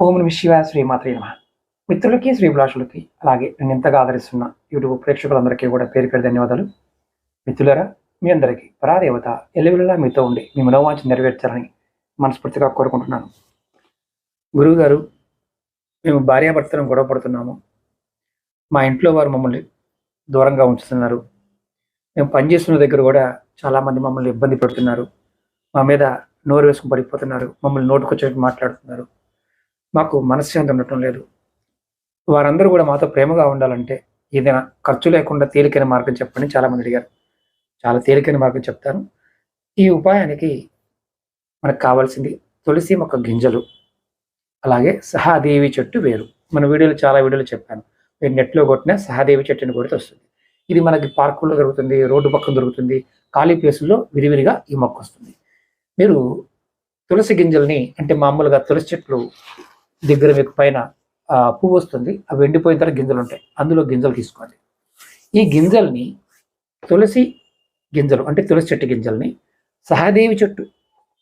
ఓం నమః శివాయ శ్రీమాత్రే నమః. మిత్రులకి, శ్రీభిలాషులకి, అలాగే నన్ను ఎంతగా ఆదరిస్తున్న యూట్యూబ్ ప్రేక్షకులందరికీ కూడా పేరు పేరు ధన్యవాదాలు. మిత్రులారా, మీ అందరికీ పరాదేవత ఎల్లవెల్లలా మీతో ఉండి మీ మనోవాంఛ నెరవేర్చాలని మనస్ఫూర్తిగా కోరుకుంటున్నాను. గురువుగారు, మేము భార్యాభర్తలను గొడవ పడుతున్నాము. మా ఇంట్లో వారు మమ్మల్ని దూరంగా ఉంచుతున్నారు. మేము పనిచేస్తున్న దగ్గర కూడా చాలామంది మమ్మల్ని ఇబ్బంది పెడుతున్నారు. మా మీద నోరు వేసుకుని పడిపోతున్నారు. మమ్మల్ని నోటుకొచ్చినట్టు మాట్లాడుతున్నారు. మాకు మనశ్శాంతి ఉండటం లేదు. వారందరూ కూడా మాతో ప్రేమగా ఉండాలంటే ఏదైనా ఖర్చు లేకుండా తేలికైన మార్గం చెప్పండి చాలామంది అడిగారు. చాలా తేలికైన మార్గం చెప్తాను. ఈ ఉపాయానికి మనకు కావాల్సింది తులసి మొక్క గింజలు, అలాగే సహాదేవి చెట్టు వేరు. మన చాలా వీడియోలు చెప్పాను. మీరు నెట్లో కొట్టిన సహాదేవి చెట్టుని కొడితే వస్తుంది. ఇది మనకి పార్కుల్లో దొరుకుతుంది, రోడ్డు పక్కన దొరుకుతుంది, ఖాళీ ప్లేసుల్లో విరివిరిగా ఈ మొక్క వస్తుంది. మీరు తులసి గింజల్ని, అంటే మామూలుగా తులసి చెట్లు దగ్గర మీకు పైన పువ్వు వస్తుంది, అవి ఎండిపోయిన తర్వాత గింజలు ఉంటాయి, అందులో గింజలు తీసుకోండి. ఈ గింజల్ని, తులసి గింజలు అంటే తులసి చెట్టు గింజల్ని సహాదేవి చెట్టు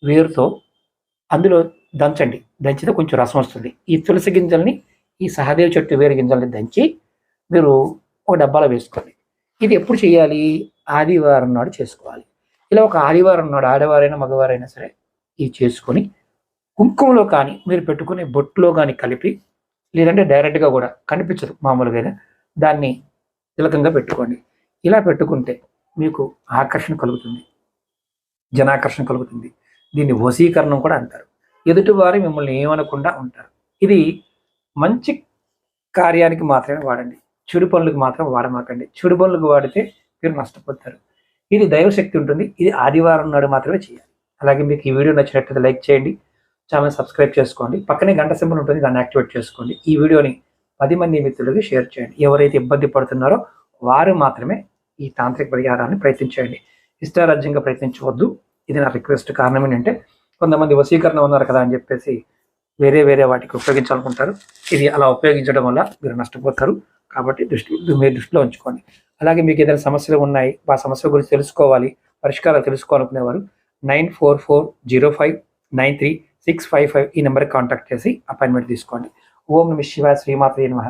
వేరుతో అందులో దంచండి. దంచితే కొంచెం రసం వస్తుంది. ఈ తులసి గింజల్ని, ఈ సహాదేవి చెట్టు వేరు గింజల్ని దంచి మీరు ఒక డబ్బాలో వేసుకోండి. ఇది ఎప్పుడు చేయాలి? ఆదివారం నాడు చేసుకోవాలి. ఇలా ఒక ఆదివారం నాడు ఆడవారైనా మగవారైనా సరే ఇది చేసుకొని కుంకుమలో కానీ మీరు పెట్టుకునే బొట్టులో కానీ కలిపి, లేదంటే డైరెక్ట్గా కూడా కనిపించదు మామూలుగా, దాన్ని తిలకంగా పెట్టుకోండి. ఇలా పెట్టుకుంటే మీకు ఆకర్షణ కలుగుతుంది, జనాకర్షణ కలుగుతుంది. దీన్ని వశీకరణం కూడా అంటారు. ఎదుటివారు మిమ్మల్ని ఏమనకుండా ఉంటారు. ఇది మంచి కార్యానికి మాత్రమే వాడండి, చెడు పనులకు మాత్రం వాడమాకండి. చెడు పనులకు వాడితే మీరు నష్టపోతారు. ఇది దైవశక్తి ఉంటుంది. ఇది ఆదివారం నాడు మాత్రమే చేయాలి. అలాగే మీకు ఈ వీడియో నచ్చినట్లయితే లైక్ చేయండి, ఛానల్ సబ్స్క్రైబ్ చేసుకోండి, పక్కనే గంట సింబల్ ఉంటుంది, దాన్ని యాక్టివేట్ చేసుకోండి. ఈ వీడియోని 10 మంది మిత్రులకి షేర్ చేయండి. ఎవరైతే ఇబ్బంది పడుతున్నారో వారు మాత్రమే ఈ తాంత్రిక పరిహారాన్ని ప్రయత్నించండి. ఇష్టారాజ్యంగా ప్రయత్నించవద్దు. ఇది నా రిక్వెస్ట్. కారణం ఏంటంటే కొంతమంది వశీకరణ ఉన్నారు కదా అని చెప్పేసి వేరే వాటికి ఉపయోగించాలనుకుంటారు. ఇది అలా ఉపయోగించడం వల్ల మీరు నష్టపోతారు. కాబట్టి మీరు దృష్టిలో ఉంచుకోండి. అలాగే మీకు ఏదైనా సమస్యలు ఉన్నాయి, ఆ సమస్య గురించి తెలుసుకోవాలి, పరిష్కారాలు తెలుసుకోవాలనుకునేవారు 9440593655 ఈ నెంబర్కి కాంటాక్ట్ చేసి అపాయింట్మెంట్ తీసుకోండి. ఓం నమః శివాయ శ్రీమాత్రే నమః.